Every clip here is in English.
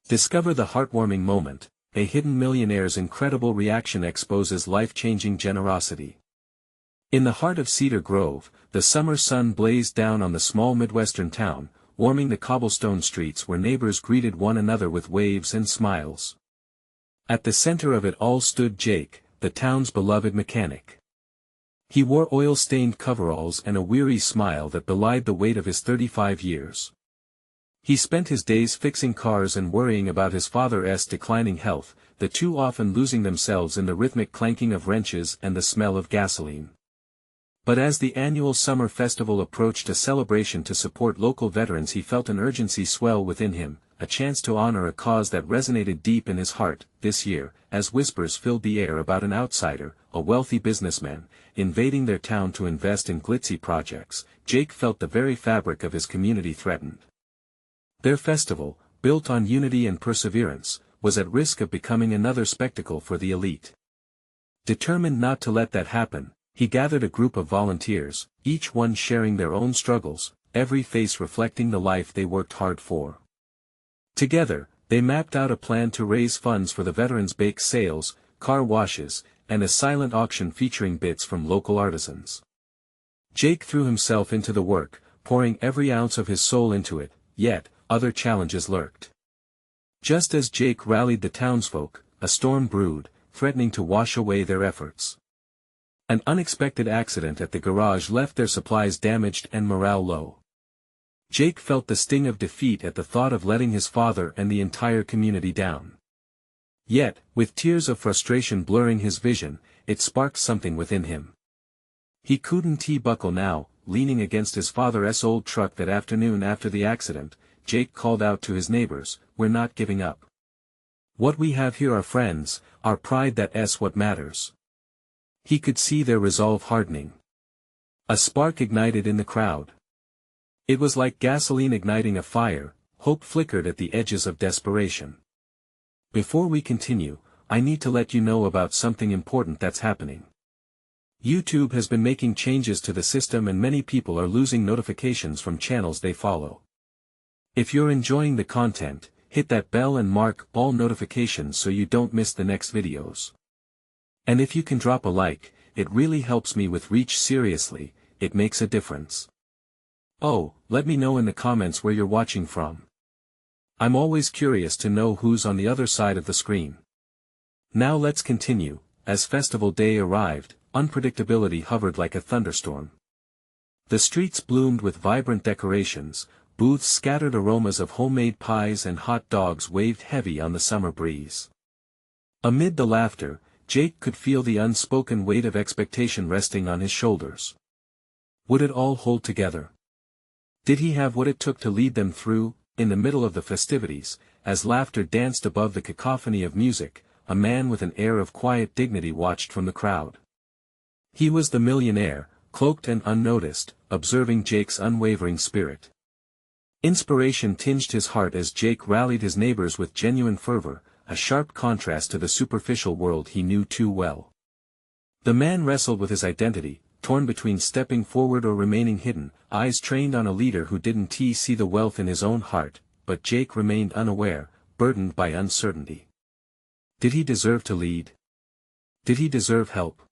Discover the heartwarming moment. A hidden millionaire's incredible reaction exposes life-changing generosity. In the heart of Cedar Grove, the summer sun blazed down on the small Midwestern town, warming the cobblestone streets where neighbors greeted one another with waves and smiles. At the center of it all stood Jake, the town's beloved mechanic. He wore oil-stained coveralls and a weary smile that belied the weight of his 35 years. He spent his days fixing cars and worrying about his father's declining health, the two often losing themselves in the rhythmic clanking of wrenches and the smell of gasoline. But as the annual summer festival approached, a celebration to support local veterans, he felt an urgency swell within him, a chance to honor a cause that resonated deep in his heart. This year, as whispers filled the air about an outsider, a wealthy businessman, invading their town to invest in glitzy projects, Jake felt the very fabric of his community threatened. Their festival, built on unity and perseverance, was at risk of becoming another spectacle for the elite. Determined not to let that happen, he gathered a group of volunteers, each one sharing their own struggles, every face reflecting the life they worked hard for. Together, they mapped out a plan to raise funds for the veterans' bake sales, car washes, and a silent auction featuring bits from local artisans. Jake threw himself into the work, pouring every ounce of his soul into it, yet other challenges lurked. Just as Jake rallied the townsfolk, a storm brewed, threatening to wash away their efforts. An unexpected accident at the garage left their supplies damaged and morale low. Jake felt the sting of defeat at the thought of letting his father and the entire community down. Yet, with tears of frustration blurring his vision, it sparked something within him. He couldn't buckle now. Leaning against his father's old truck that afternoon after the accident, Jake called out to his neighbors, "We're not giving up. What we have here are friends, our pride, that's what matters." He could see their resolve hardening. A spark ignited in the crowd. It was like gasoline igniting a fire, hope flickered at the edges of desperation. Before we continue, I need to let you know about something important that's happening. YouTube has been making changes to the system and many people are losing notifications from channels they follow. If you're enjoying the content, hit that bell and mark all notifications so you don't miss the next videos. And if you can drop a like, it really helps me with reach. Seriously, it makes a difference. Oh, let me know in the comments where you're watching from. I'm always curious to know who's on the other side of the screen. Now let's continue. As festival day arrived, unpredictability hovered like a thunderstorm. The streets bloomed with vibrant decorations, booths scattered aromas of homemade pies and hot dogs waved heavy on the summer breeze. Amid the laughter, Jake could feel the unspoken weight of expectation resting on his shoulders. Would it all hold together? Did he have what it took to lead them through? In the middle of the festivities, as laughter danced above the cacophony of music, a man with an air of quiet dignity watched from the crowd. He was the millionaire, cloaked and unnoticed, observing Jake's unwavering spirit. Inspiration tinged his heart as Jake rallied his neighbors with genuine fervor, a sharp contrast to the superficial world he knew too well. The man wrestled with his identity, torn between stepping forward or remaining hidden, eyes trained on a leader who didn't see the wealth in his own heart, but Jake remained unaware, burdened by uncertainty. Did he deserve to lead? Did he deserve help?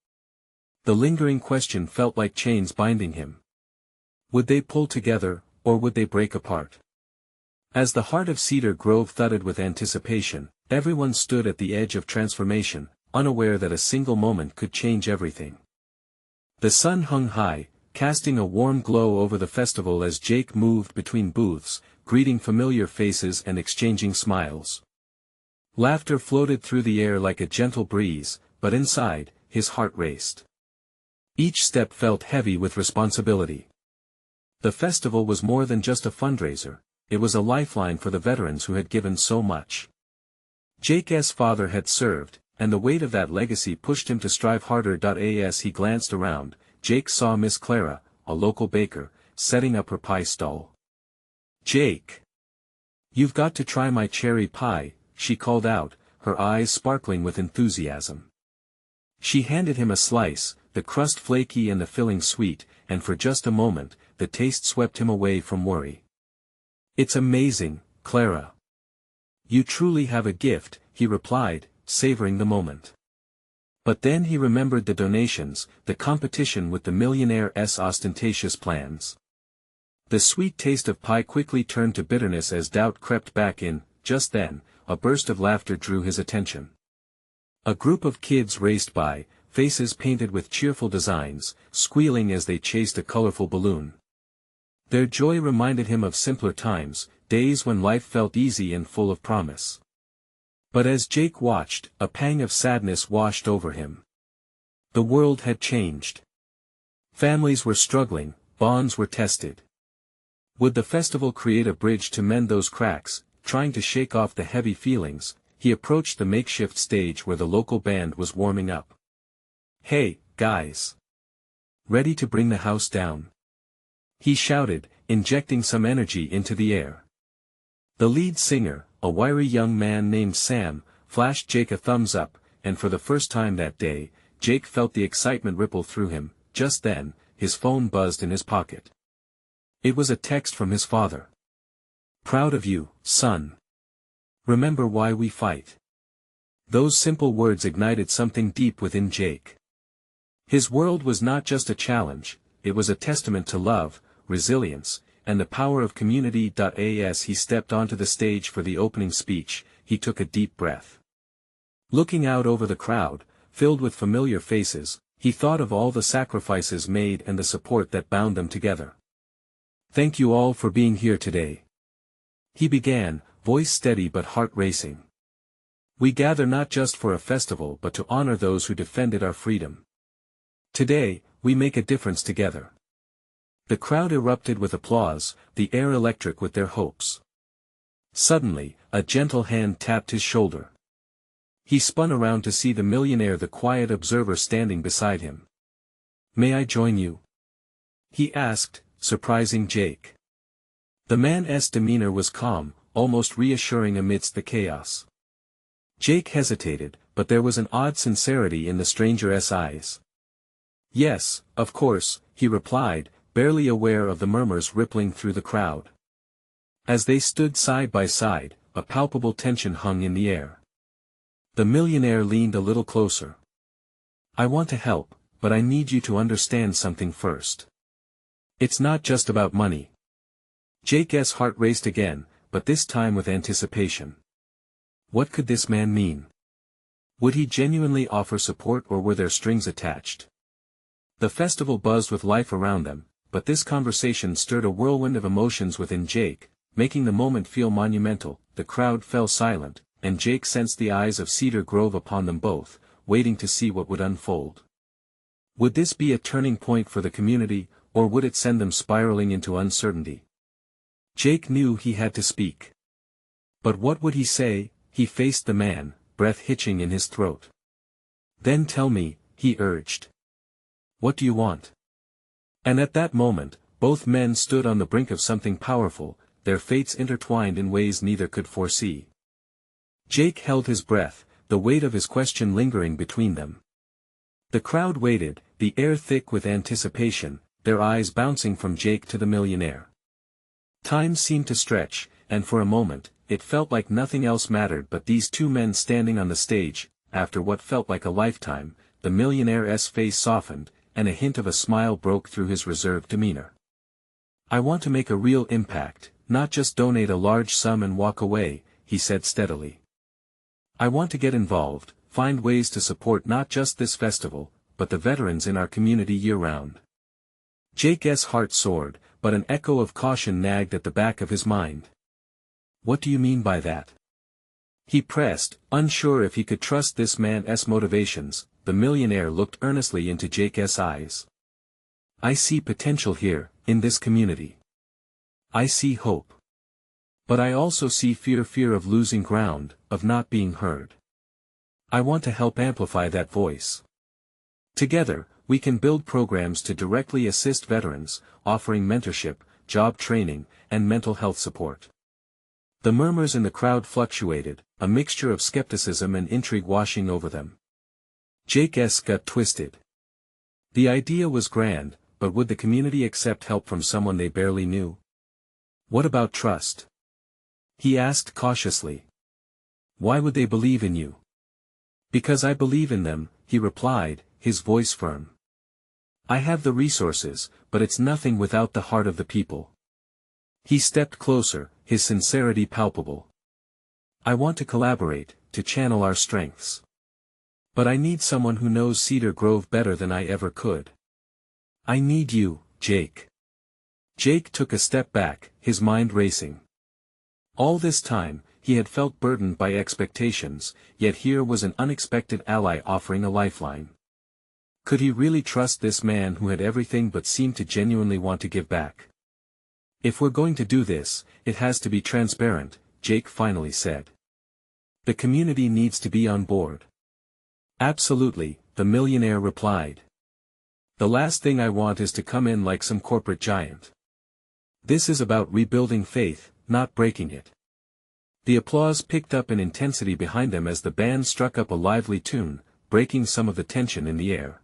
The lingering question felt like chains binding him. Would they pull together, or would they break apart? As the heart of Cedar Grove thudded with anticipation, everyone stood at the edge of transformation, unaware that a single moment could change everything. The sun hung high, casting a warm glow over the festival as Jake moved between booths, greeting familiar faces and exchanging smiles. Laughter floated through the air like a gentle breeze, but inside, his heart raced. Each step felt heavy with responsibility. The festival was more than just a fundraiser, it was a lifeline for the veterans who had given so much. Jake's father had served, and the weight of that legacy pushed him to strive harder. As he glanced around, Jake saw Miss Clara, a local baker, setting up her pie stall. "Jake! You've got to try my cherry pie," she called out, her eyes sparkling with enthusiasm. She handed him a slice, the crust flaky and the filling sweet, and for just a moment, the taste swept him away from worry. "It's amazing, Clara. You truly have a gift, he replied, savoring the moment. But then he remembered the donations, the competition with the millionaire's ostentatious plans. The sweet taste of pie quickly turned to bitterness as doubt crept back in. Just then, a burst of laughter drew his attention. A group of kids raced by, faces painted with cheerful designs, squealing as they chased a colorful balloon. Their joy reminded him of simpler times, days when life felt easy and full of promise. But as Jake watched, a pang of sadness washed over him. The world had changed. Families were struggling, bonds were tested. Would the festival create a bridge to mend those cracks? Trying to shake off the heavy feelings, he approached the makeshift stage where the local band was warming up. "Hey, guys! Ready to bring the house down?" he shouted, injecting some energy into the air. The lead singer, a wiry young man named Sam, flashed Jake a thumbs up, and for the first time that day, Jake felt the excitement ripple through him. Just then, his phone buzzed in his pocket. It was a text from his father. "Proud of you, son. Remember why we fight." Those simple words ignited something deep within Jake. His world was not just a challenge, it was a testament to love, resilience, and the power of community. As he stepped onto the stage for the opening speech, he took a deep breath. Looking out over the crowd, filled with familiar faces, he thought of all the sacrifices made and the support that bound them together. "Thank you all for being here today," he began, voice steady but heart racing. "We gather not just for a festival but to honor those who defended our freedom. Today, we make a difference together." The crowd erupted with applause, the air electric with their hopes. Suddenly, a gentle hand tapped his shoulder. He spun around to see the millionaire, the quiet observer standing beside him. "May I join you?" he asked, surprising Jake. The man's demeanor was calm, almost reassuring amidst the chaos. Jake hesitated, but there was an odd sincerity in the stranger's eyes. "Yes, of course," he replied, barely aware of the murmurs rippling through the crowd. As they stood side by side, a palpable tension hung in the air. The millionaire leaned a little closer. "I want to help, but I need you to understand something first. It's not just about money." Jake's heart raced again, but this time with anticipation. What could this man mean? Would he genuinely offer support, or were there strings attached? The festival buzzed with life around them, but this conversation stirred a whirlwind of emotions within Jake, making the moment feel monumental. The crowd fell silent, and Jake sensed the eyes of Cedar Grove upon them both, waiting to see what would unfold. Would this be a turning point for the community, or would it send them spiraling into uncertainty? Jake knew he had to speak. But what would he say? He faced the man, breath hitching in his throat. "Then tell me," he urged. "What do you want?" And at that moment, both men stood on the brink of something powerful, their fates intertwined in ways neither could foresee. Jake held his breath, the weight of his question lingering between them. The crowd waited, the air thick with anticipation, their eyes bouncing from Jake to the millionaire. Time seemed to stretch, and for a moment, it felt like nothing else mattered but these two men standing on the stage. After what felt like a lifetime, the millionaire's face softened, and a hint of a smile broke through his reserved demeanor. "I want to make a real impact, not just donate a large sum and walk away," he said steadily. "I want to get involved, find ways to support not just this festival, but the veterans in our community year-round." Jake's heart soared, but an echo of caution nagged at the back of his mind. "What do you mean by that?" he pressed, unsure if he could trust this man's motivations. The millionaire looked earnestly into Jake's eyes. "I see potential here, in this community. I see hope. But I also see fear of losing ground, of not being heard. I want to help amplify that voice. Together, we can build programs to directly assist veterans, offering mentorship, job training, and mental health support." The murmurs in the crowd fluctuated, a mixture of skepticism and intrigue washing over them. Jake's gut twisted. The idea was grand, but would the community accept help from someone they barely knew? What about trust? He asked cautiously. Why would they believe in you? Because I believe in them, he replied, his voice firm. I have the resources, but it's nothing without the heart of the people. He stepped closer, his sincerity palpable. I want to collaborate, to channel our strengths. But I need someone who knows Cedar Grove better than I ever could. I need you, Jake. Jake took a step back, his mind racing. All this time, he had felt burdened by expectations, yet here was an unexpected ally offering a lifeline. Could he really trust this man who had everything but seemed to genuinely want to give back? If we're going to do this, it has to be transparent, Jake finally said. The community needs to be on board. Absolutely, the millionaire replied. The last thing I want is to come in like some corporate giant. This is about rebuilding faith, not breaking it. The applause picked up in intensity behind them as the band struck up a lively tune, breaking some of the tension in the air.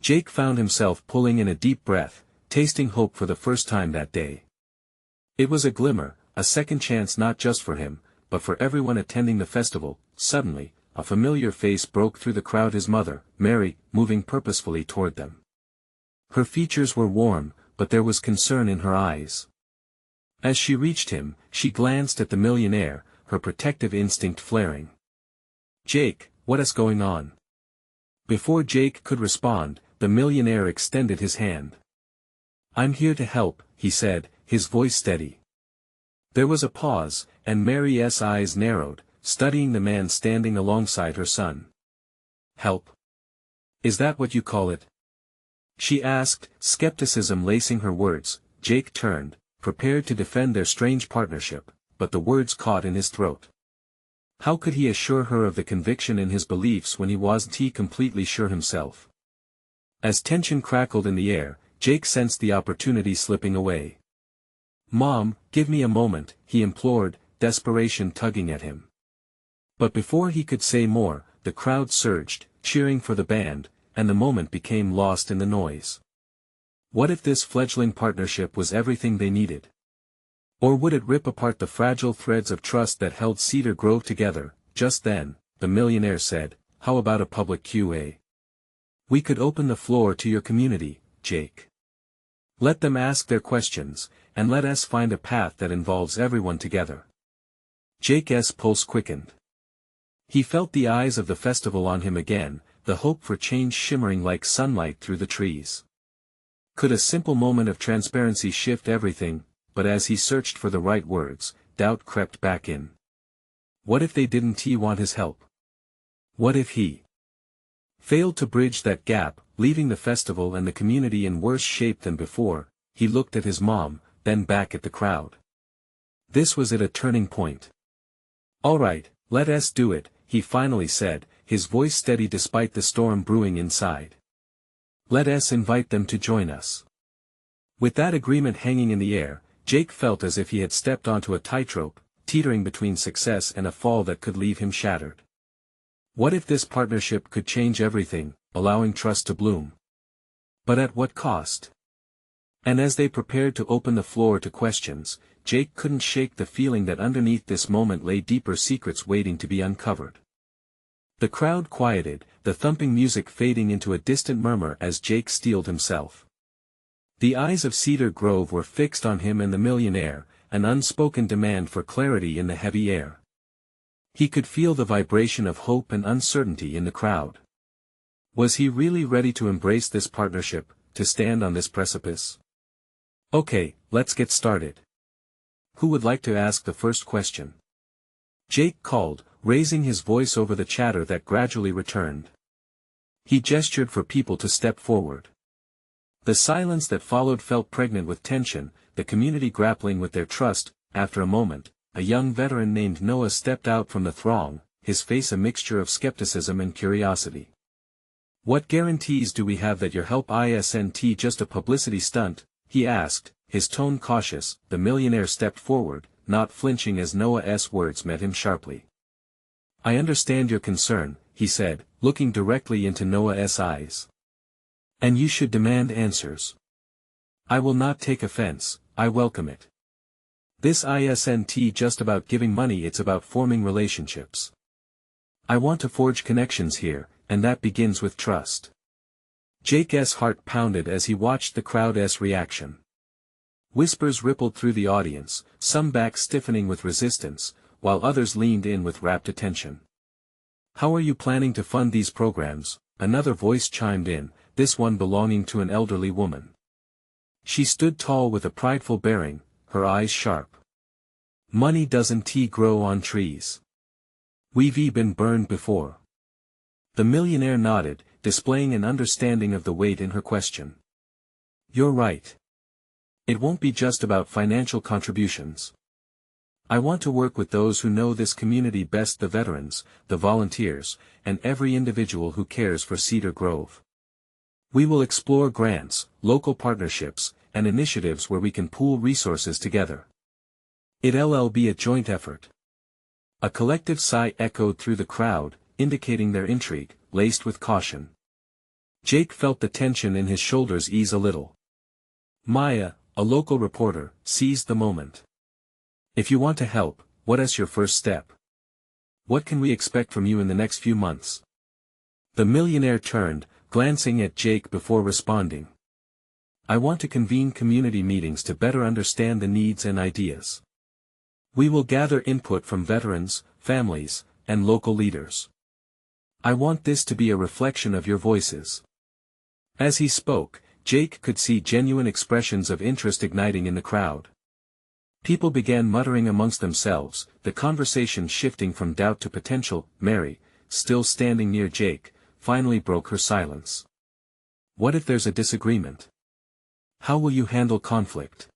Jake found himself pulling in a deep breath, tasting hope for the first time that day. It was a glimmer, a second chance not just for him, but for everyone attending the festival. Suddenly, a familiar face broke through the crowd, his mother, Mary, moving purposefully toward them. Her features were warm, but there was concern in her eyes. As she reached him, she glanced at the millionaire, her protective instinct flaring. Jake, what is going on? Before Jake could respond, the millionaire extended his hand. I'm here to help, he said, his voice steady. There was a pause, and Mary's eyes narrowed, studying the man standing alongside her son. Help? Is that what you call it? She asked, skepticism lacing her words. Jake turned, prepared to defend their strange partnership, but the words caught in his throat. How could he assure her of the conviction in his beliefs when he wasn't completely sure himself? As tension crackled in the air, Jake sensed the opportunity slipping away. Mom, give me a moment, he implored, desperation tugging at him. But before he could say more, the crowd surged, cheering for the band, and the moment became lost in the noise. What if this fledgling partnership was everything they needed? Or would it rip apart the fragile threads of trust that held Cedar Grove together? Just then, the millionaire said, how about a public Q&A? We could open the floor to your community, Jake. Let them ask their questions, and let us find a path that involves everyone together. Jake's pulse quickened. He felt the eyes of the festival on him again, the hope for change shimmering like sunlight through the trees. Could a simple moment of transparency shift everything? But as he searched for the right words, doubt crept back in. What if they didn't want his help? What if he failed to bridge that gap, leaving the festival and the community in worse shape than before? He looked at his mom, then back at the crowd. This was at a turning point. All right, let us do it, he finally said, his voice steady despite the storm brewing inside. Let us invite them to join us. With that agreement hanging in the air, Jake felt as if he had stepped onto a tightrope, teetering between success and a fall that could leave him shattered. What if this partnership could change everything, allowing trust to bloom? But at what cost? And as they prepared to open the floor to questions, Jake couldn't shake the feeling that underneath this moment lay deeper secrets waiting to be uncovered. The crowd quieted, the thumping music fading into a distant murmur as Jake steeled himself. The eyes of Cedar Grove were fixed on him and the millionaire, an unspoken demand for clarity in the heavy air. He could feel the vibration of hope and uncertainty in the crowd. Was he really ready to embrace this partnership, to stand on this precipice? Okay, let's get started. Who would like to ask the first question? Jake called, raising his voice over the chatter that gradually returned. He gestured for people to step forward. The silence that followed felt pregnant with tension, the community grappling with their trust. After a moment, a young veteran named Noah stepped out from the throng, his face a mixture of skepticism and curiosity. What guarantees do we have that your help isn't just a publicity stunt? He asked, his tone cautious. The millionaire stepped forward, not flinching as Noah's words met him sharply. I understand your concern, he said, looking directly into Noah's eyes. And you should demand answers. I will not take offense, I welcome it. This isn't just about giving money, it's about forming relationships. I want to forge connections here, and that begins with trust. Jake's heart pounded as he watched the crowd's reaction. Whispers rippled through the audience, some backs stiffening with resistance, while others leaned in with rapt attention. How are you planning to fund these programs? Another voice chimed in, this one belonging to an elderly woman. She stood tall with a prideful bearing, her eyes sharp. Money doesn't grow on trees. We've been burned before. The millionaire nodded, displaying an understanding of the weight in her question. You're right. It won't be just about financial contributions. I want to work with those who know this community best, the veterans, the volunteers, and every individual who cares for Cedar Grove. We will explore grants, local partnerships, and initiatives where we can pool resources together. It'll be a joint effort. A collective sigh echoed through the crowd, indicating their intrigue, laced with caution. Jake felt the tension in his shoulders ease a little. Maya, a local reporter, seized the moment. If you want to help, what is your first step? What can we expect from you in the next few months? The millionaire turned, glancing at Jake before responding. I want to convene community meetings to better understand the needs and ideas. We will gather input from veterans, families, and local leaders. I want this to be a reflection of your voices. As he spoke, Jake could see genuine expressions of interest igniting in the crowd. People began muttering amongst themselves, the conversation shifting from doubt to potential. Mary, still standing near Jake, finally broke her silence. What if there's a disagreement? How will you handle conflict?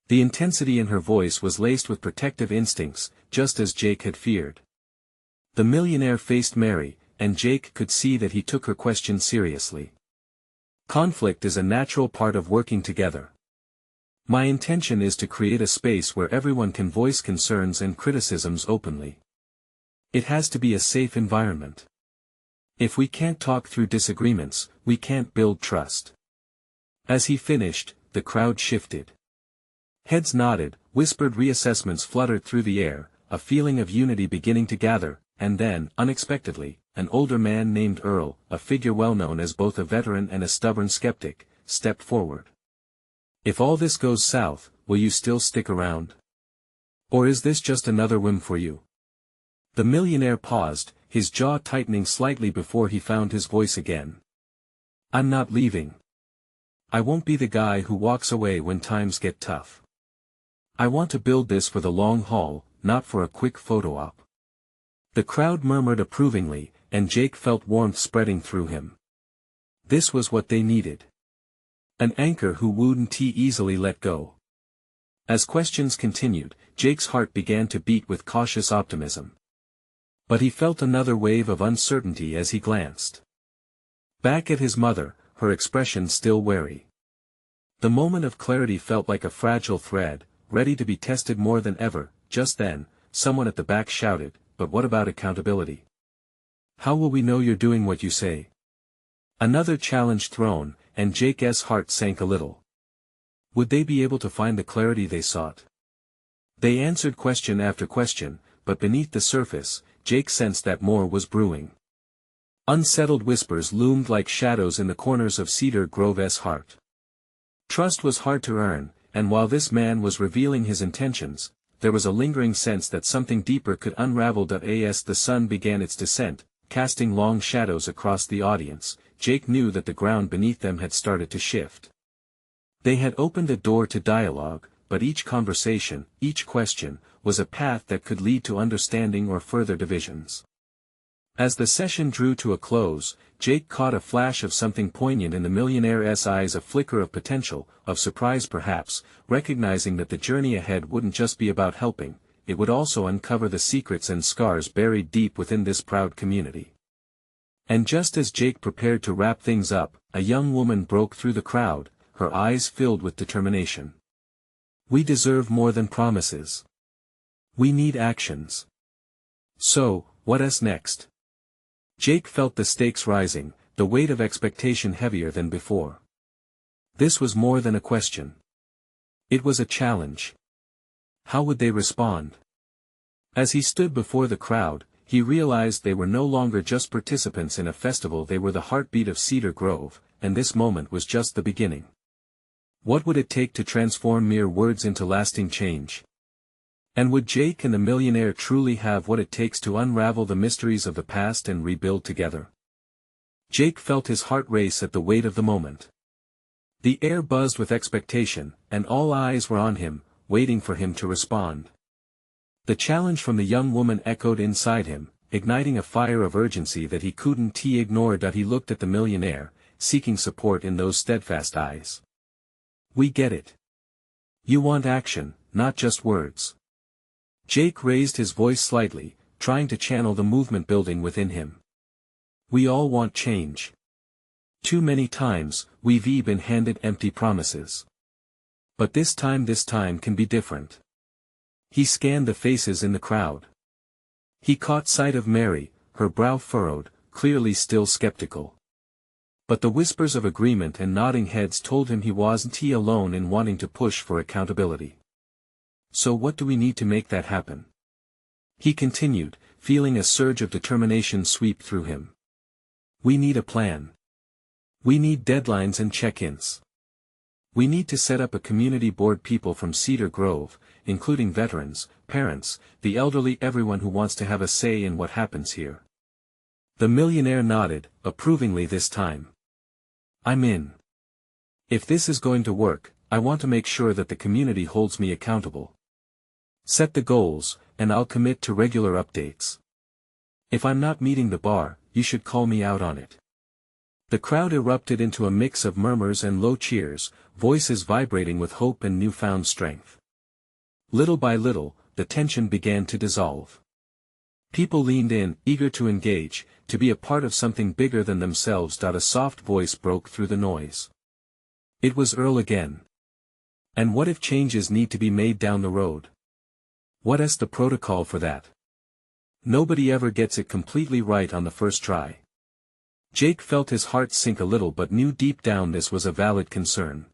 The intensity in her voice was laced with protective instincts, just as Jake had feared. The millionaire faced Mary, and Jake could see that he took her question seriously. Conflict is a natural part of working together. My intention is to create a space where everyone can voice concerns and criticisms openly. It has to be a safe environment. If we can't talk through disagreements, we can't build trust. As he finished, the crowd shifted. Heads nodded, whispered reassessments fluttered through the air, a feeling of unity beginning to gather, and then, unexpectedly, an older man named Earl, a figure well known as both a veteran and a stubborn skeptic, stepped forward. If all this goes south, will you still stick around? Or is this just another whim for you? The millionaire paused, his jaw tightening slightly before he found his voice again. I'm not leaving. I won't be the guy who walks away when times get tough. I want to build this for the long haul, not for a quick photo op. The crowd murmured approvingly, and Jake felt warmth spreading through him. This was what they needed. An anchor who wouldn't easily let go. As questions continued, Jake's heart began to beat with cautious optimism. But he felt another wave of uncertainty as he glanced back at his mother, her expression still wary. The moment of clarity felt like a fragile thread, ready to be tested more than ever. Just then, someone at the back shouted, but what about accountability? How will we know you're doing what you say? Another challenge thrown, and Jake's heart sank a little. Would they be able to find the clarity they sought? They answered question after question, but beneath the surface, Jake sensed that more was brewing. Unsettled whispers loomed like shadows in the corners of Cedar Grove's heart. Trust was hard to earn, and while this man was revealing his intentions, there was a lingering sense that something deeper could unravel. As the sun began its descent, casting long shadows across the audience, Jake knew that the ground beneath them had started to shift. They had opened a door to dialogue, but each conversation, each question, was a path that could lead to understanding or further divisions. As the session drew to a close, Jake caught a flash of something poignant in the millionaire's eyes, a flicker of potential, of surprise perhaps, recognizing that the journey ahead wouldn't just be about helping, it would also uncover the secrets and scars buried deep within this proud community. And just as Jake prepared to wrap things up, a young woman broke through the crowd, her eyes filled with determination. We deserve more than promises. We need actions. So, what's next? Jake felt the stakes rising, the weight of expectation heavier than before. This was more than a question. It was a challenge. How would they respond? As he stood before the crowd, he realized they were no longer just participants in a festival, they were the heartbeat of Cedar Grove, and this moment was just the beginning. What would it take to transform mere words into lasting change? And would Jake and the millionaire truly have what it takes to unravel the mysteries of the past and rebuild together? Jake felt his heart race at the weight of the moment. The air buzzed with expectation, and all eyes were on him, waiting for him to respond. The challenge from the young woman echoed inside him, igniting a fire of urgency that he couldn't ignore. He looked at the millionaire, seeking support in those steadfast eyes. "We get it. You want action, not just words." Jake raised his voice slightly, trying to channel the movement building within him. "We all want change. Too many times, we've been handed empty promises. But this time can be different." He scanned the faces in the crowd. He caught sight of Mary, her brow furrowed, clearly still skeptical. But the whispers of agreement and nodding heads told him he wasn't alone in wanting to push for accountability. "So what do we need to make that happen?" he continued, feeling a surge of determination sweep through him. "We need a plan. We need deadlines and check-ins. We need to set up a community board, people from Cedar Grove, including veterans, parents, the elderly, everyone who wants to have a say in what happens here." The millionaire nodded, approvingly this time. "I'm in. If this is going to work, I want to make sure that the community holds me accountable. Set the goals, and I'll commit to regular updates. If I'm not meeting the bar, you should call me out on it." The crowd erupted into a mix of murmurs and low cheers, voices vibrating with hope and newfound strength. Little by little, the tension began to dissolve. People leaned in, eager to engage, to be a part of something bigger than themselves. A soft voice broke through the noise. It was Earl again. "And what if changes need to be made down the road? What's the protocol for that? Nobody ever gets it completely right on the first try." Jake felt his heart sink a little but knew deep down this was a valid concern.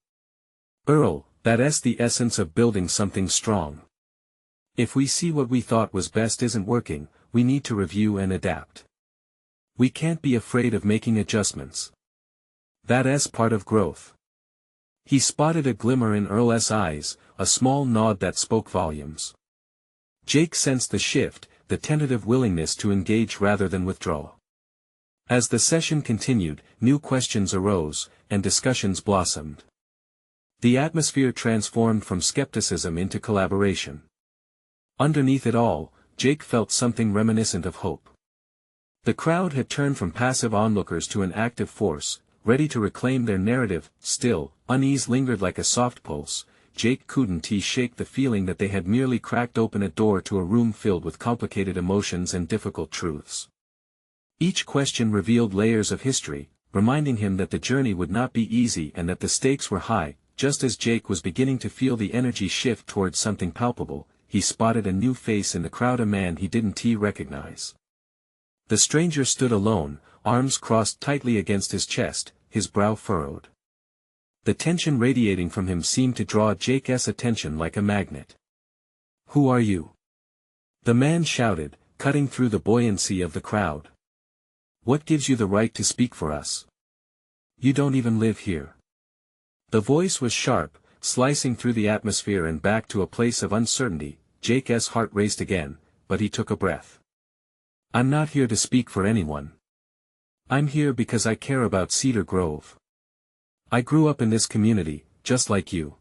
"Earl, that's the essence of building something strong. If we see what we thought was best isn't working, we need to review and adapt. We can't be afraid of making adjustments. That's part of growth." He spotted a glimmer in Earl's eyes, a small nod that spoke volumes. Jake sensed the shift, the tentative willingness to engage rather than withdraw. As the session continued, new questions arose, and discussions blossomed. The atmosphere transformed from skepticism into collaboration. Underneath it all, Jake felt something reminiscent of hope. The crowd had turned from passive onlookers to an active force, ready to reclaim their narrative. Still, unease lingered like a soft pulse. Jake couldn't shake the feeling that they had merely cracked open a door to a room filled with complicated emotions and difficult truths. Each question revealed layers of history, reminding him that the journey would not be easy and that the stakes were high. Just as Jake was beginning to feel the energy shift towards something palpable, he spotted a new face in the crowd, a man he didn't recognize. The stranger stood alone, arms crossed tightly against his chest, his brow furrowed. The tension radiating from him seemed to draw Jake's attention like a magnet. "Who are you?" the man shouted, cutting through the buoyancy of the crowd. "What gives you the right to speak for us? You don't even live here." The voice was sharp, slicing through the atmosphere and back to a place of uncertainty. Jake's heart raced again, but he took a breath. "I'm not here to speak for anyone. I'm here because I care about Cedar Grove. I grew up in this community, just like you.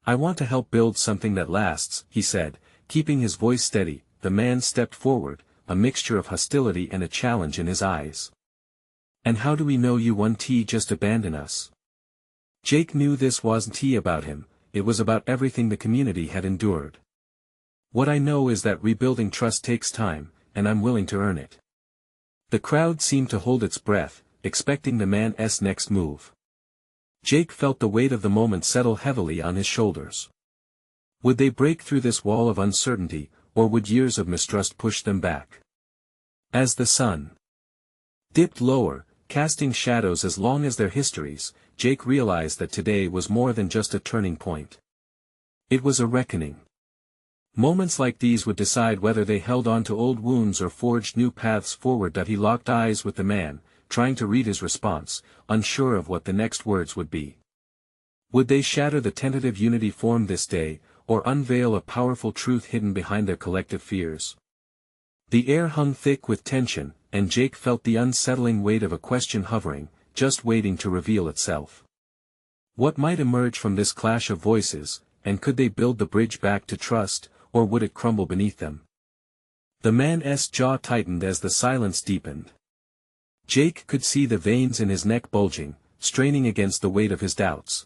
I want to help build something that lasts," he said, keeping his voice steady. The man stepped forward, a mixture of hostility and a challenge in his eyes. "And how do we know you won't just abandon us?" Jake knew this wasn't about him, it was about everything the community had endured. "What I know is that rebuilding trust takes time, and I'm willing to earn it." The crowd seemed to hold its breath, expecting the man's next move. Jake felt the weight of the moment settle heavily on his shoulders. Would they break through this wall of uncertainty, or would years of mistrust push them back? As the sun dipped lower, casting shadows as long as their histories, Jake realized that today was more than just a turning point. It was a reckoning. Moments like these would decide whether they held on to old wounds or forged new paths forward. He locked eyes with the man, trying to read his response, unsure of what the next words would be. Would they shatter the tentative unity formed this day, or unveil a powerful truth hidden behind their collective fears? The air hung thick with tension, and Jake felt the unsettling weight of a question hovering, just waiting to reveal itself. What might emerge from this clash of voices, and could they build the bridge back to trust, or would it crumble beneath them? The man's jaw tightened as the silence deepened. Jake could see the veins in his neck bulging, straining against the weight of his doubts.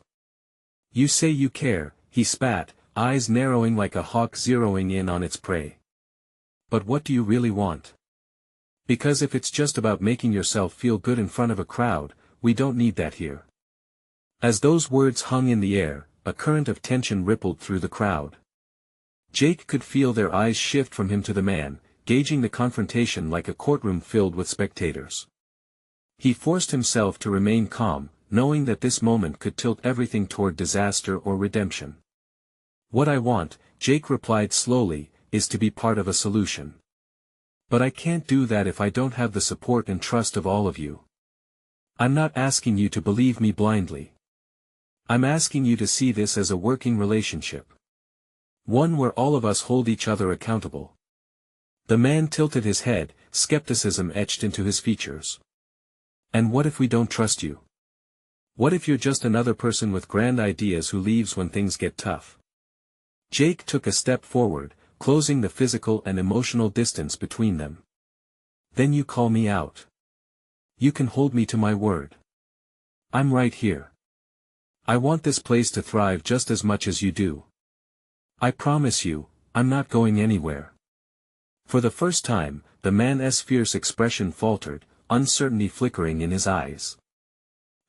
"You say you care," he spat, eyes narrowing like a hawk zeroing in on its prey. "But what do you really want? Because if it's just about making yourself feel good in front of a crowd, we don't need that here." As those words hung in the air, a current of tension rippled through the crowd. Jake could feel their eyes shift from him to the man, gauging the confrontation like a courtroom filled with spectators. He forced himself to remain calm, knowing that this moment could tilt everything toward disaster or redemption. "What I want," Jake replied slowly, "is to be part of a solution. But I can't do that if I don't have the support and trust of all of you. I'm not asking you to believe me blindly. I'm asking you to see this as a working relationship. One where all of us hold each other accountable." The man tilted his head, skepticism etched into his features. "And what if we don't trust you? What if you're just another person with grand ideas who leaves when things get tough?" Jake took a step forward, closing the physical and emotional distance between them. "Then you call me out. You can hold me to my word. I'm right here. I want this place to thrive just as much as you do. I promise you, I'm not going anywhere." For the first time, the man's fierce expression faltered, uncertainty flickering in his eyes.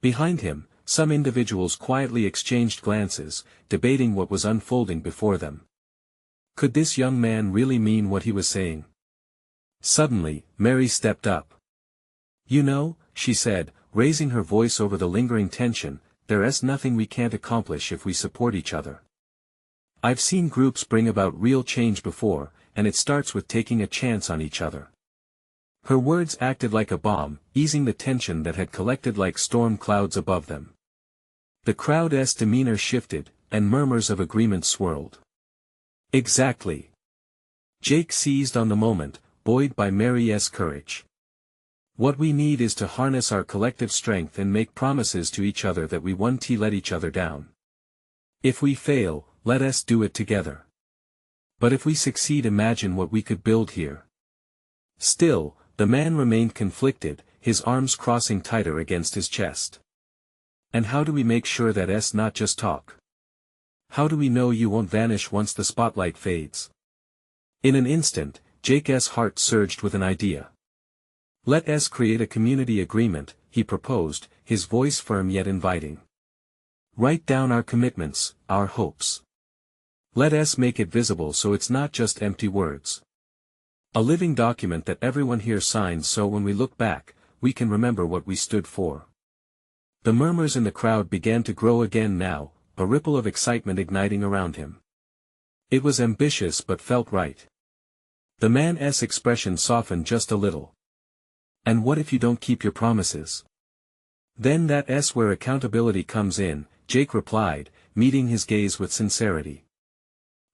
Behind him, some individuals quietly exchanged glances, debating what was unfolding before them. Could this young man really mean what he was saying? Suddenly, Mary stepped up. "You know," she said, raising her voice over the lingering tension, "there's nothing we can't accomplish if we support each other. I've seen groups bring about real change before, and it starts with taking a chance on each other." Her words acted like a bomb, easing the tension that had collected like storm clouds above them. The crowd's demeanor shifted, and murmurs of agreement swirled. "Exactly." Jake seized on the moment, buoyed by Mary's courage. "What we need is to harness our collective strength and make promises to each other that we won't let each other down. If we fail, let us do it together. But if we succeed, imagine what we could build here." Still, the man remained conflicted, his arms crossing tighter against his chest. "And how do we make sure that it's not just talk? How do we know you won't vanish once the spotlight fades?" In an instant, Jake's heart surged with an idea. "Let us create a community agreement," he proposed, his voice firm yet inviting. "Write down our commitments, our hopes. Let us make it visible so it's not just empty words. A living document that everyone here signs so when we look back, we can remember what we stood for." The murmurs in the crowd began to grow again now, a ripple of excitement igniting around him. It was ambitious but felt right. The man's expression softened just a little. "And what if you don't keep your promises?" "Then that's where accountability comes in," Jake replied, meeting his gaze with sincerity.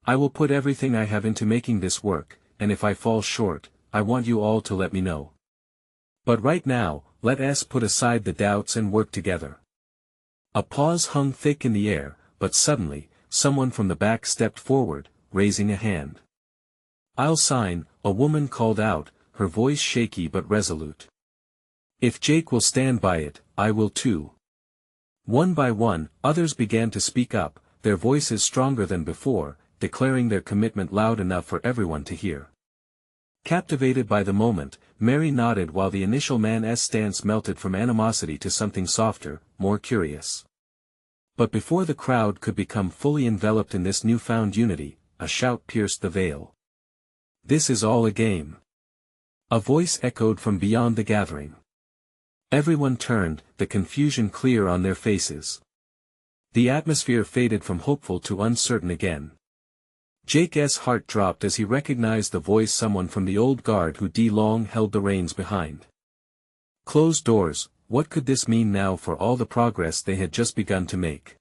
"I will put everything I have into making this work, and if I fall short, I want you all to let me know. But right now, let us put aside the doubts and work together." A pause hung thick in the air, but suddenly, someone from the back stepped forward, raising a hand. "I'll sign," a woman called out, her voice shaky but resolute. "If Jake will stand by it, I will too." One by one, others began to speak up, their voices stronger than before, declaring their commitment loud enough for everyone to hear. Captivated by the moment, Mary nodded while the initial man's stance melted from animosity to something softer, more curious. But before the crowd could become fully enveloped in this newfound unity, a shout pierced the veil. "This is all a game." A voice echoed from beyond the gathering. Everyone turned, the confusion clear on their faces. The atmosphere faded from hopeful to uncertain again. Jake's heart dropped as he recognized the voice someone from the old guard who long held the reins behind. Closed doors, what could this mean now for all the progress they had just begun to make?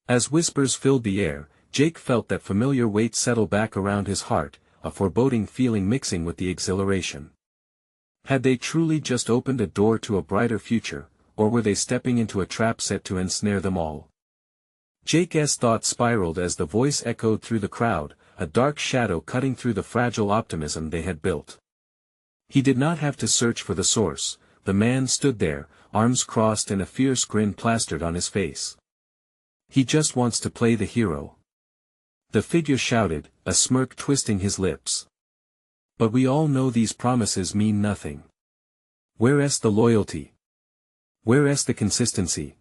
As whispers filled the air, Jake felt that familiar weight settle back around his heart, a foreboding feeling mixing with the exhilaration. Had they truly just opened a door to a brighter future, or were they stepping into a trap set to ensnare them all? Jake's thoughts spiraled as the voice echoed through the crowd, a dark shadow cutting through the fragile optimism they had built. He did not have to search for the source. The man stood there, arms crossed and a fierce grin plastered on his face. He just wants to play the hero. The figure shouted, a smirk twisting his lips. But we all know these promises mean nothing. Where's the loyalty? Where's the consistency?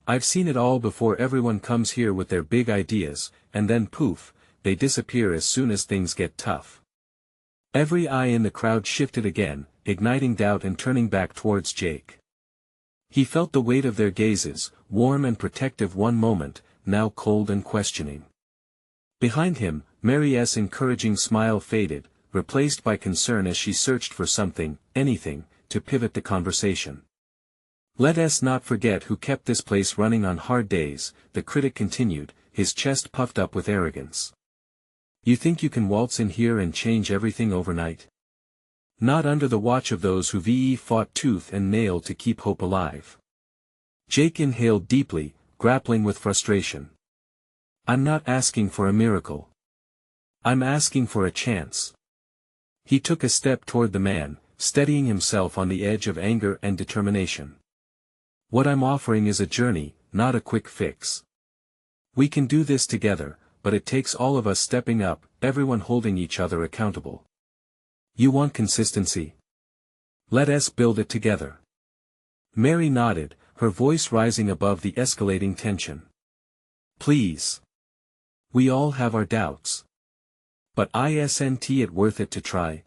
I've seen it all before. Everyone comes here with their big ideas, and then poof, they disappear as soon as things get tough. Every eye in the crowd shifted again, igniting doubt and turning back towards Jake. He felt the weight of their gazes, warm and protective one moment, now cold and questioning. Behind him, Mary's encouraging smile faded, replaced by concern as she searched for something, anything, to pivot the conversation. Let us not forget who kept this place running on hard days, the critic continued, his chest puffed up with arrogance. You think you can waltz in here and change everything overnight? Not under the watch of those who fought tooth and nail to keep hope alive. Jake inhaled deeply, grappling with frustration. I'm not asking for a miracle. I'm asking for a chance. He took a step toward the man, steadying himself on the edge of anger and determination. What I'm offering is a journey, not a quick fix. We can do this together, but it takes all of us stepping up, everyone holding each other accountable. You want consistency? Let us build it together. Mary nodded, her voice rising above the escalating tension. Please. We all have our doubts. But isn't it worth it to try?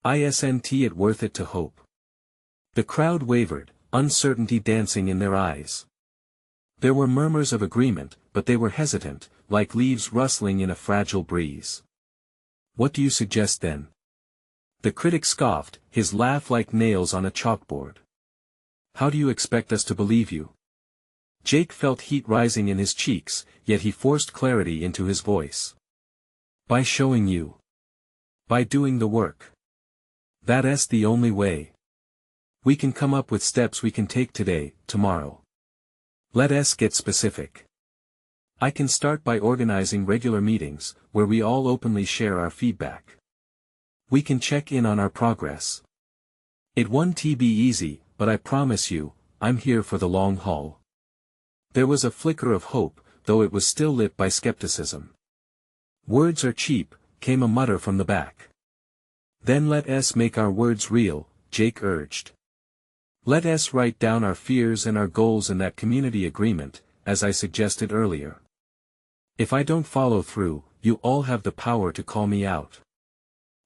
Isn't it worth it to hope? The crowd wavered, uncertainty dancing in their eyes. There were murmurs of agreement, but they were hesitant, like leaves rustling in a fragile breeze. What do you suggest then? The critic scoffed, his laugh like nails on a chalkboard. How do you expect us to believe you? Jake felt heat rising in his cheeks, yet he forced clarity into his voice. By showing you. By doing the work. That's the only way. We can come up with steps we can take today, tomorrow. Let us get specific. I can start by organizing regular meetings, where we all openly share our feedback. We can check in on our progress. It won't be easy, but I promise you, I'm here for the long haul. There was a flicker of hope, though it was still lit by skepticism. Words are cheap, came a mutter from the back. Then let us make our words real, Jake urged. Let us write down our fears and our goals in that community agreement, as I suggested earlier. If I don't follow through, you all have the power to call me out.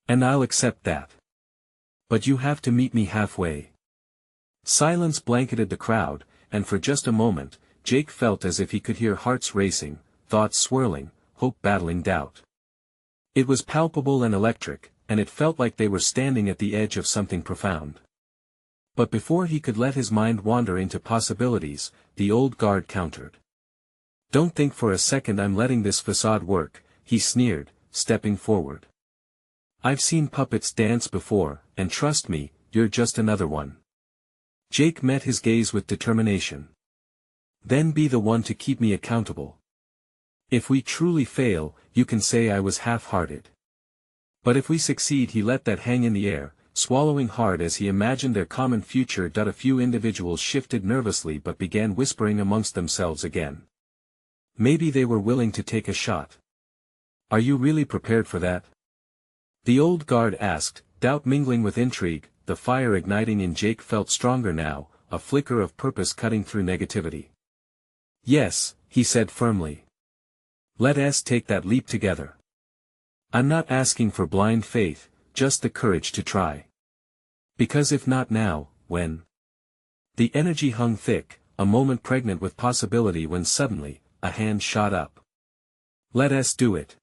And I'll accept that. But you have to meet me halfway. Silence blanketed the crowd, and for just a moment, Jake felt as if he could hear hearts racing, thoughts swirling, hope battling doubt. It was palpable and electric, and it felt like they were standing at the edge of something profound. But before he could let his mind wander into possibilities, the old guard countered. Don't think for a second I'm letting this facade work, he sneered, stepping forward. I've seen puppets dance before, and trust me, you're just another one. Jake met his gaze with determination. Then be the one to keep me accountable. If we truly fail, you can say I was half-hearted. But if we succeed, he let that hang in the air, swallowing hard as he imagined their common future. A few individuals shifted nervously but began whispering amongst themselves again. Maybe they were willing to take a shot. Are you really prepared for that? The old guard asked, doubt mingling with intrigue. The fire igniting in Jake felt stronger now, a flicker of purpose cutting through negativity. Yes, he said firmly. Let us take that leap together. I'm not asking for blind faith, just the courage to try. Because if not now, when? The energy hung thick, a moment pregnant with possibility when suddenly, a hand shot up. Let us do it.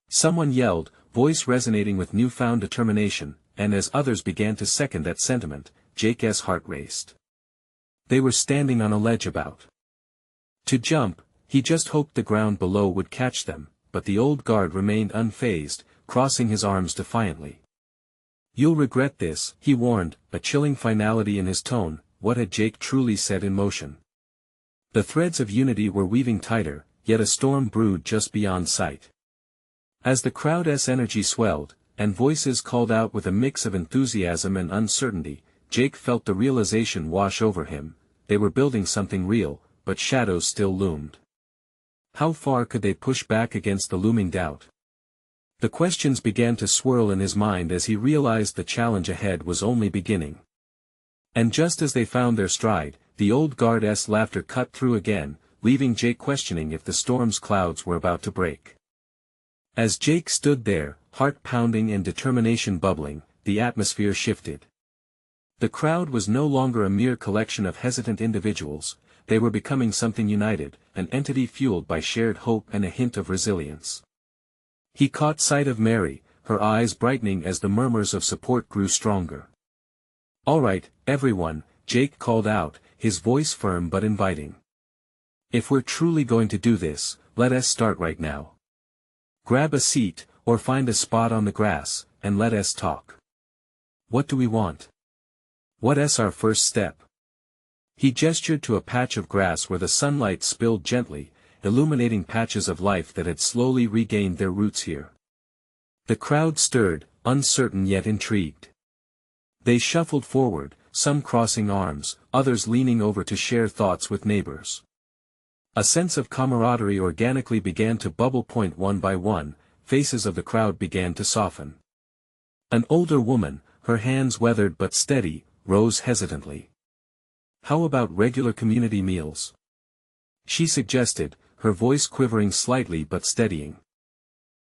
Someone yelled, voice resonating with newfound determination, and as others began to second that sentiment, Jake's heart raced. They were standing on a ledge about to jump. He just hoped the ground below would catch them, but the old guard remained unfazed, crossing his arms defiantly. "You'll regret this," he warned, a chilling finality in his tone. What had Jake truly set in motion? The threads of unity were weaving tighter, yet a storm brewed just beyond sight. As the crowd's energy swelled, and voices called out with a mix of enthusiasm and uncertainty, Jake felt the realization wash over him: they were building something real, but shadows still loomed. How far could they push back against the looming doubt? The questions began to swirl in his mind as he realized the challenge ahead was only beginning. And just as they found their stride, the old guard's laughter cut through again, leaving Jake questioning if the storm's clouds were about to break. As Jake stood there, heart pounding and determination bubbling, the atmosphere shifted. The crowd was no longer a mere collection of hesitant individuals. They were becoming something united, an entity fueled by shared hope and a hint of resilience. He caught sight of Mary, her eyes brightening as the murmurs of support grew stronger. "All right, everyone," Jake called out, his voice firm but inviting. "If we're truly going to do this, let us start right now. Grab a seat, or find a spot on the grass, and let us talk. What do we want? What's our first step?" He gestured to a patch of grass where the sunlight spilled gently, illuminating patches of life that had slowly regained their roots here. The crowd stirred, uncertain yet intrigued. They shuffled forward, some crossing arms, others leaning over to share thoughts with neighbors. A sense of camaraderie organically began to bubble. One by one, faces of the crowd began to soften. An older woman, her hands weathered but steady, rose hesitantly. "How about regular community meals?" she suggested, her voice quivering slightly but steadying.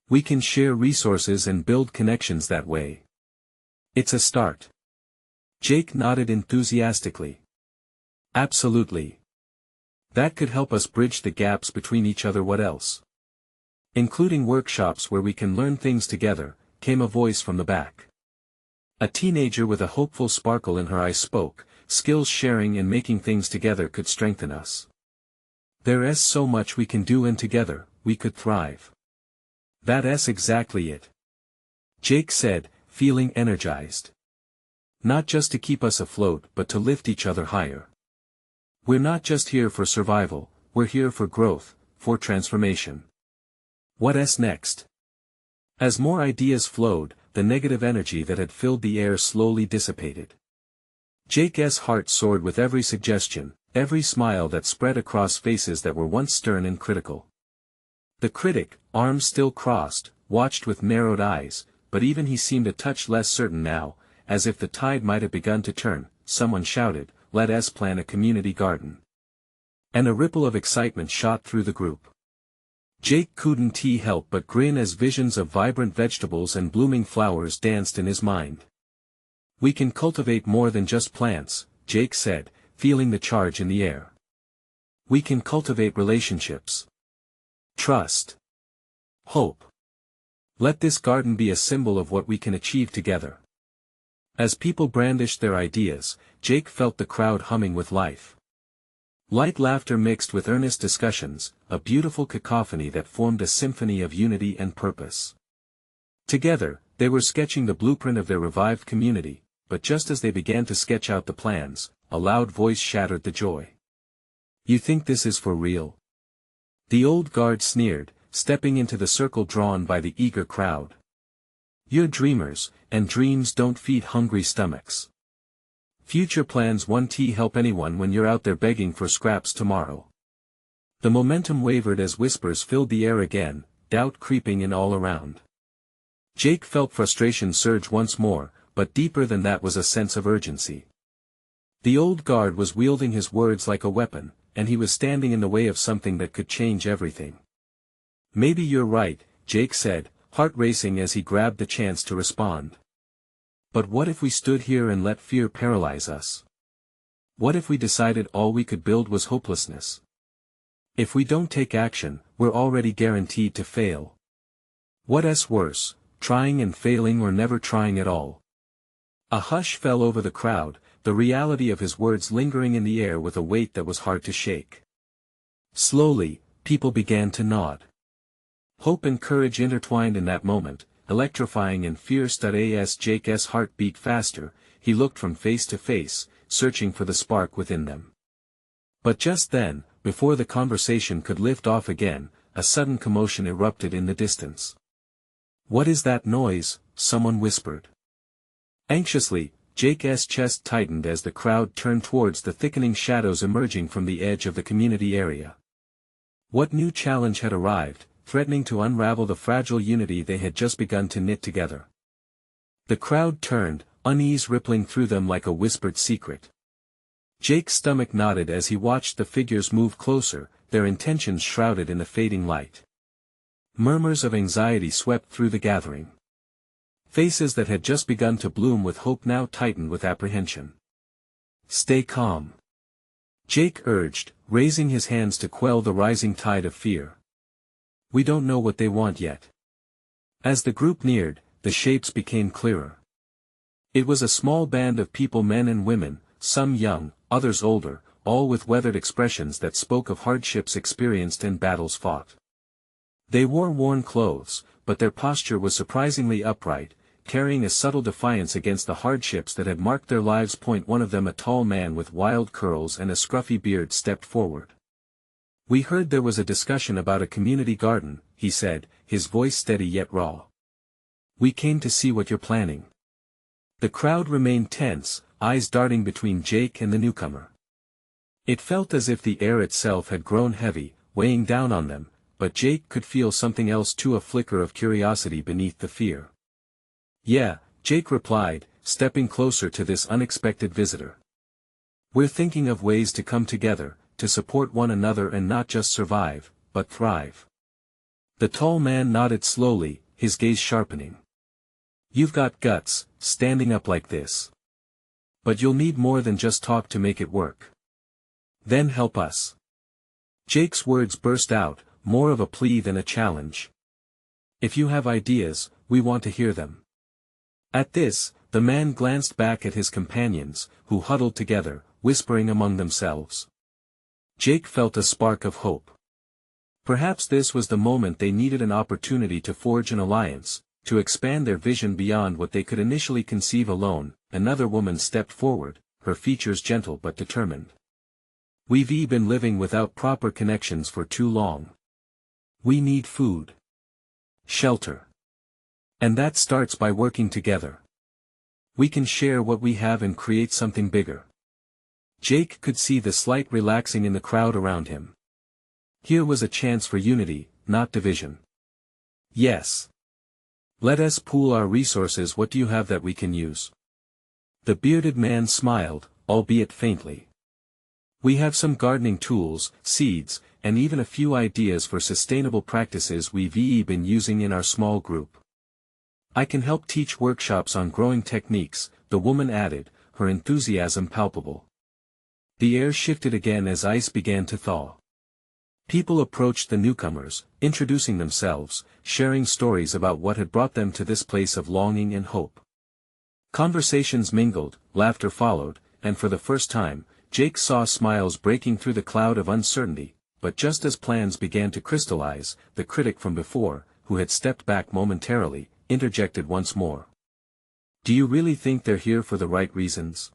"We can share resources and build connections that way." "It's a start." Jake nodded enthusiastically. "Absolutely. That could help us bridge the gaps between each other." "What else?" "Including workshops where we can learn things together," came a voice from the back. A teenager with a hopeful sparkle in her eyes spoke, "Skills sharing and making things together could strengthen us. There's so much we can do, and together, we could thrive." "That's exactly it," Jake said, feeling energized. "Not just to keep us afloat but to lift each other higher. We're not just here for survival, we're here for growth, for transformation." "What's next?" As more ideas flowed, the negative energy that had filled the air slowly dissipated. Jake's heart soared with every suggestion, every smile that spread across faces that were once stern and critical. The critic, arms still crossed, watched with narrowed eyes, but even he seemed a touch less certain now, as if the tide might have begun to turn. Someone shouted, "Let us plant a community garden." And a ripple of excitement shot through the group. Jake couldn't help but grin as visions of vibrant vegetables and blooming flowers danced in his mind. "We can cultivate more than just plants," Jake said, feeling the charge in the air. "We can cultivate relationships. Trust. Hope. Let this garden be a symbol of what we can achieve together." As people brandished their ideas, Jake felt the crowd humming with life. Light laughter mixed with earnest discussions, a beautiful cacophony that formed a symphony of unity and purpose. Together, they were sketching the blueprint of their revived community, but just as they began to sketch out the plans, a loud voice shattered the joy. "You think this is for real?" The old guard sneered, stepping into the circle drawn by the eager crowd. "You're dreamers, and dreams don't feed hungry stomachs. Future plans won't help anyone when you're out there begging for scraps tomorrow." The momentum wavered as whispers filled the air again, doubt creeping in all around. Jake felt frustration surge once more, but deeper than that was a sense of urgency. The old guard was wielding his words like a weapon, and he was standing in the way of something that could change everything. "Maybe you're right," Jake said, heart racing as he grabbed the chance to respond. "But what if we stood here and let fear paralyze us? What if we decided all we could build was hopelessness? If we don't take action, we're already guaranteed to fail." What's worse, trying and failing or never trying at all? A hush fell over the crowd, the reality of his words lingering in the air with a weight that was hard to shake. Slowly, people began to nod. Hope and courage intertwined in that moment, electrifying and fierce. As Jake's heart beat faster, he looked from face to face, searching for the spark within them. But just then, before the conversation could lift off again, a sudden commotion erupted in the distance. "What is that noise?" someone whispered. Anxiously, Jake's chest tightened as the crowd turned towards the thickening shadows emerging from the edge of the community area. What new challenge had arrived, threatening to unravel the fragile unity they had just begun to knit together? The crowd turned, unease rippling through them like a whispered secret. Jake's stomach knotted as he watched the figures move closer, their intentions shrouded in the fading light. Murmurs of anxiety swept through the gathering. Faces that had just begun to bloom with hope now tightened with apprehension. "Stay calm," Jake urged, raising his hands to quell the rising tide of fear. "We don't know what they want yet." As the group neared, the shapes became clearer. It was a small band of people, men and women, some young, others older, all with weathered expressions that spoke of hardships experienced and battles fought. They wore worn clothes, but their posture was surprisingly upright, carrying a subtle defiance against the hardships that had marked their lives. One of them, a tall man with wild curls and a scruffy beard, stepped forward. "We heard there was a discussion about a community garden," he said, his voice steady yet raw. "We came to see what you're planning." The crowd remained tense, eyes darting between Jake and the newcomer. It felt as if the air itself had grown heavy, weighing down on them, but Jake could feel something else too, a flicker of curiosity beneath the fear. "Yeah," Jake replied, stepping closer to this unexpected visitor. "We're thinking of ways to come together, to support one another and not just survive, but thrive." The tall man nodded slowly, his gaze sharpening. "You've got guts, standing up like this. But you'll need more than just talk to make it work. Then help us." Jake's words burst out, more of a plea than a challenge. "If you have ideas, we want to hear them." At this, the man glanced back at his companions, who huddled together, whispering among themselves. Jake felt a spark of hope. Perhaps this was the moment they needed, an opportunity to forge an alliance, to expand their vision beyond what they could initially conceive alone. Another woman stepped forward, her features gentle but determined. "We've been living without proper connections for too long. We need food. Shelter. And that starts by working together. We can share what we have and create something bigger." Jake could see the slight relaxing in the crowd around him. Here was a chance for unity, not division. "Yes. Let us pool our resources. What do you have that we can use?" The bearded man smiled, albeit faintly. "We have some gardening tools, seeds, and even a few ideas for sustainable practices we've been using in our small group. I can help teach workshops on growing techniques," the woman added, her enthusiasm palpable. The air shifted again as ice began to thaw. People approached the newcomers, introducing themselves, sharing stories about what had brought them to this place of longing and hope. Conversations mingled, laughter followed, and for the first time, Jake saw smiles breaking through the cloud of uncertainty. But just as plans began to crystallize, the critic from before, who had stepped back momentarily, interjected once more. "Do you really think they're here for the right reasons?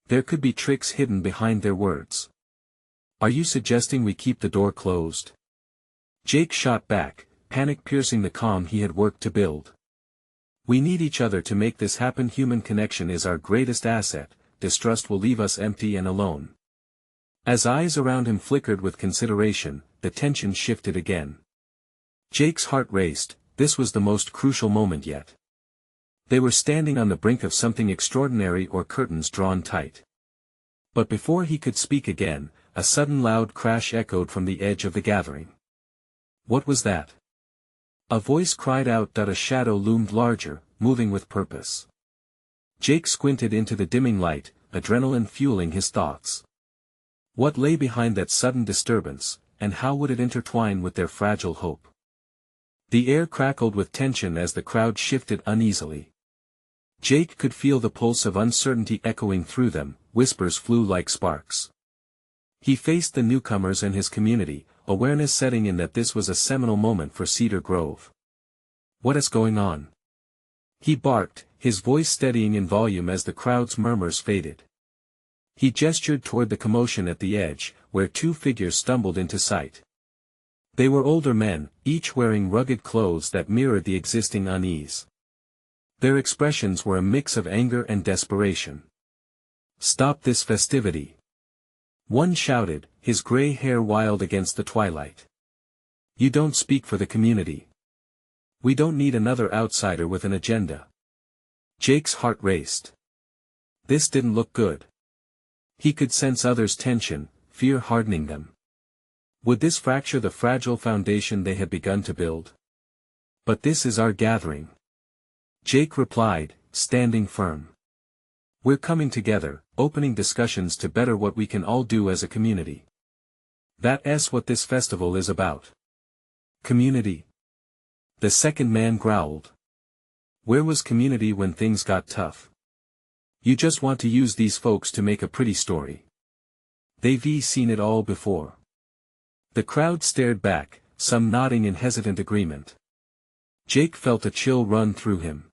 There could be tricks hidden behind their words. Are you suggesting we keep the door closed?" Jake shot back, panic piercing the calm he had worked to build. "We need each other to make this happen. Human connection is our greatest asset. Distrust will leave us empty and alone." As eyes around him flickered with consideration, the tension shifted again. Jake's heart raced. This was the most crucial moment yet. They were standing on the brink of something extraordinary, or curtains drawn tight. But before he could speak again, a sudden loud crash echoed from the edge of the gathering. What was that? A voice cried out. A shadow loomed larger, moving with purpose. Jake squinted into the dimming light, adrenaline fueling his thoughts. What lay behind that sudden disturbance, and how would it intertwine with their fragile hope? The air crackled with tension as the crowd shifted uneasily. Jake could feel the pulse of uncertainty echoing through them, whispers flew like sparks. He faced the newcomers and his community, awareness setting in that this was a seminal moment for Cedar Grove. "What is going on?" he barked, his voice steadying in volume as the crowd's murmurs faded. He gestured toward the commotion at the edge, where two figures stumbled into sight. They were older men, each wearing rugged clothes that mirrored the existing unease. Their expressions were a mix of anger and desperation. "Stop this festivity!" one shouted, his gray hair wild against the twilight. "You don't speak for the community. We don't need another outsider with an agenda." Jake's heart raced. This didn't look good. He could sense others' tension, fear hardening them. Would this fracture the fragile foundation they had begun to build? "But this is our gathering," Jake replied, standing firm. "We're coming together, opening discussions to better what we can all do as a community. That's what this festival is about." "Community?" the second man growled. "Where was community when things got tough? You just want to use these folks to make a pretty story. They've seen it all before." The crowd stared back, some nodding in hesitant agreement. Jake felt a chill run through him.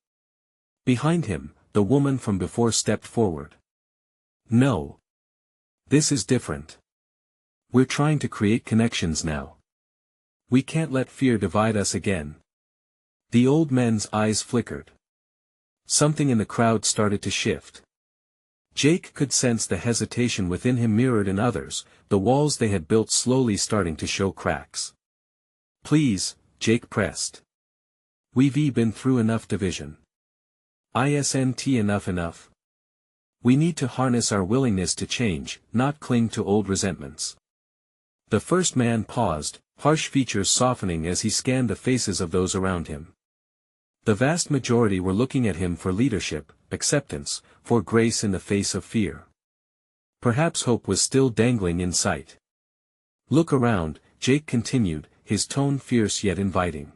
Behind him, the woman from before stepped forward. "No. This is different. We're trying to create connections now. We can't let fear divide us again." The old men's eyes flickered. Something in the crowd started to shift. Jake could sense the hesitation within him mirrored in others, the walls they had built slowly starting to show cracks. "Please," Jake pressed. "We've been through enough division. Isn't enough? We need to harness our willingness to change, not cling to old resentments." The first man paused, harsh features softening as he scanned the faces of those around him. The vast majority were looking at him for leadership, acceptance, for grace in the face of fear. Perhaps hope was still dangling in sight. "Look around," Jake continued, his tone fierce yet inviting.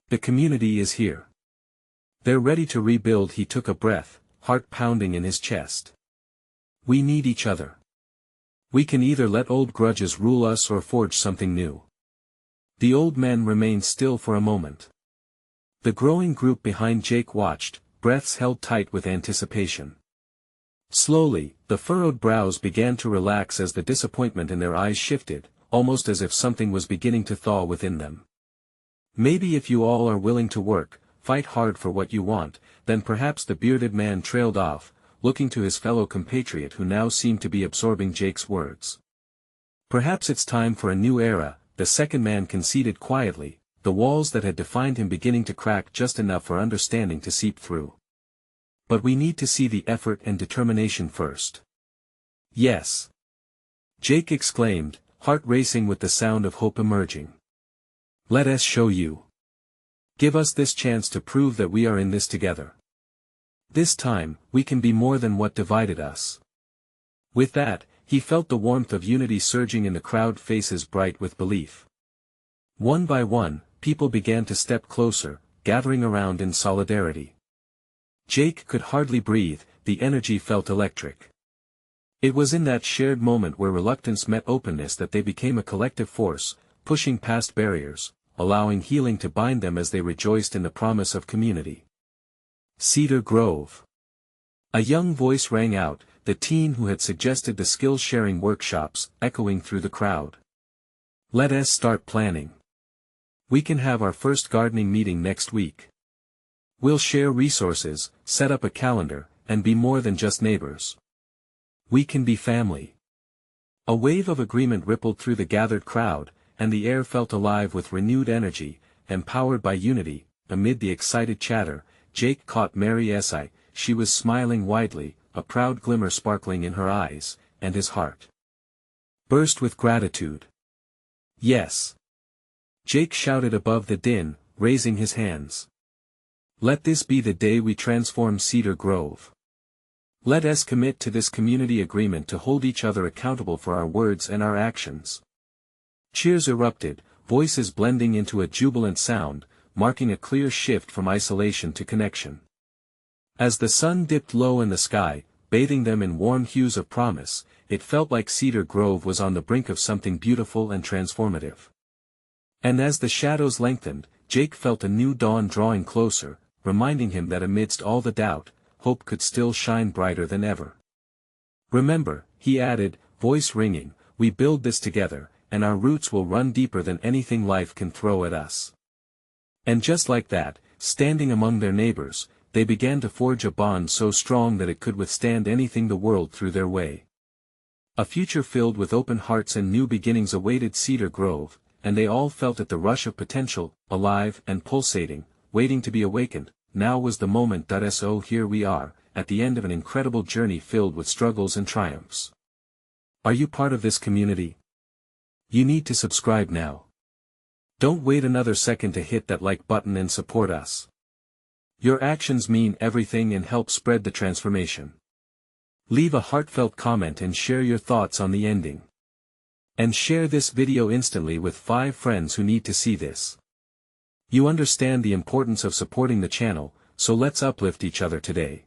"The community is here. They're ready to rebuild." He took a breath, heart pounding in his chest. "We need each other. We can either let old grudges rule us or forge something new." The old men remained still for a moment. The growing group behind Jake watched, breaths held tight with anticipation. Slowly, the furrowed brows began to relax as the disappointment in their eyes shifted, almost as if something was beginning to thaw within them. "Maybe if you all are willing to work, fight hard for what you want, then perhaps." The bearded man trailed off, looking to his fellow compatriot who now seemed to be absorbing Jake's words. "Perhaps it's time for a new era," the second man conceded quietly, the walls that had defined him beginning to crack just enough for understanding to seep through. "But we need to see the effort and determination first." "Yes," Jake exclaimed, heart racing with the sound of hope emerging. "Let us show you. Give us this chance to prove that we are in this together. This time, we can be more than what divided us." With that, he felt the warmth of unity surging in the crowd, faces bright with belief. One by one, people began to step closer, gathering around in solidarity. Jake could hardly breathe, the energy felt electric. It was in that shared moment where reluctance met openness that they became a collective force, pushing past barriers, allowing healing to bind them as they rejoiced in the promise of community. "Cedar Grove." A young voice rang out, the teen who had suggested the skill-sharing workshops, echoing through the crowd. "Let us start planning. We can have our first gardening meeting next week. We'll share resources, set up a calendar, and be more than just neighbors. We can be family." A wave of agreement rippled through the gathered crowd, and the air felt alive with renewed energy, empowered by unity. Amid the excited chatter, Jake caught Mary's eye. She was smiling widely, a proud glimmer sparkling in her eyes, and his heart burst with gratitude. "Yes!" Jake shouted above the din, raising his hands. "Let this be the day we transform Cedar Grove. Let us commit to this community agreement to hold each other accountable for our words and our actions." Cheers erupted, voices blending into a jubilant sound, marking a clear shift from isolation to connection. As the sun dipped low in the sky, bathing them in warm hues of promise, it felt like Cedar Grove was on the brink of something beautiful and transformative. And as the shadows lengthened, Jake felt a new dawn drawing closer, reminding him that amidst all the doubt, hope could still shine brighter than ever. "Remember," he added, voice ringing, "we build this together, and our roots will run deeper than anything life can throw at us." And just like that, standing among their neighbors, they began to forge a bond so strong that it could withstand anything the world threw their way. A future filled with open hearts and new beginnings awaited Cedar Grove, and they all felt it, the rush of potential, alive and pulsating, waiting to be awakened. Now was the moment. So here we are, at the end of an incredible journey filled with struggles and triumphs. Are you part of this community? You need to subscribe now. Don't wait another second to hit that like button and support us. Your actions mean everything and help spread the transformation. Leave a heartfelt comment and share your thoughts on the ending. And share this video instantly with 5 friends who need to see this. You understand the importance of supporting the channel, so let's uplift each other today.